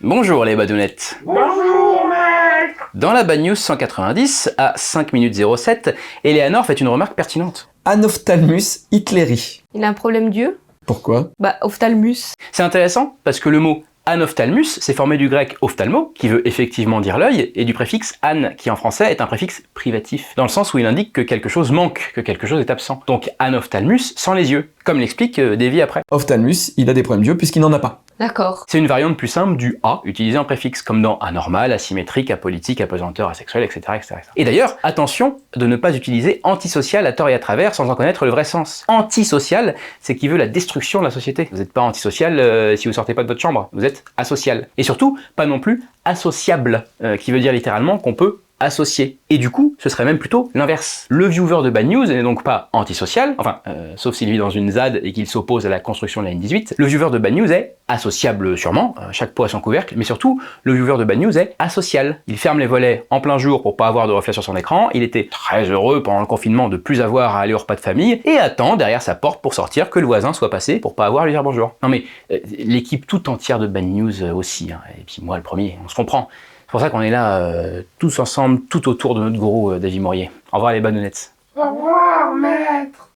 Bonjour les badounettes. Bonjour, maître. Dans la Bad News 190, à 5 minutes 07, Eleanor fait une remarque pertinente. Anophthalmus hitleri. Il a un problème d'yeux? Pourquoi? Ophtalmus. C'est intéressant parce que le mot anophthalmus, c'est formé du grec ophtalmo, qui veut effectivement dire l'œil, et du préfixe an, qui en français est un préfixe privatif, dans le sens où il indique que quelque chose manque, que quelque chose est absent. Donc anophthalmus sans les yeux, comme l'explique Davy après. Ophtalmus, il a des problèmes d'yeux puisqu'il n'en a pas. D'accord. C'est une variante plus simple du A, utilisé en préfixe, comme dans anormal, asymétrique, apolitique, apesanteur, asexuel, etc., etc. Et d'ailleurs, attention de ne pas utiliser antisocial à tort et à travers sans en connaître le vrai sens. Antisocial, c'est qui veut la destruction de la société. Vous n'êtes pas antisocial si vous sortez pas de votre chambre, vous êtes asocial. Et surtout, pas non plus associable, qui veut dire littéralement qu'on peut associé. Et du coup, ce serait même plutôt l'inverse. Le viewer de Bad News n'est donc pas antisocial, enfin, sauf s'il vit dans une ZAD et qu'il s'oppose à la construction de la ligne 18. Le viewer de Bad News est associable sûrement, chaque pot a son couvercle, mais surtout, le viewer de Bad News est asocial. Il ferme les volets en plein jour pour pas avoir de reflet sur son écran, il était très heureux pendant le confinement de plus avoir à aller au repas de famille, et attend derrière sa porte pour sortir que le voisin soit passé pour pas avoir à lui dire bonjour. Non mais, l'équipe toute entière de Bad News aussi, hein, et puis moi le premier, on se comprend. C'est pour ça qu'on est là, tous ensemble, tout autour de notre gourou, Davy Mourier. Au revoir les badounettes. Au revoir, maître.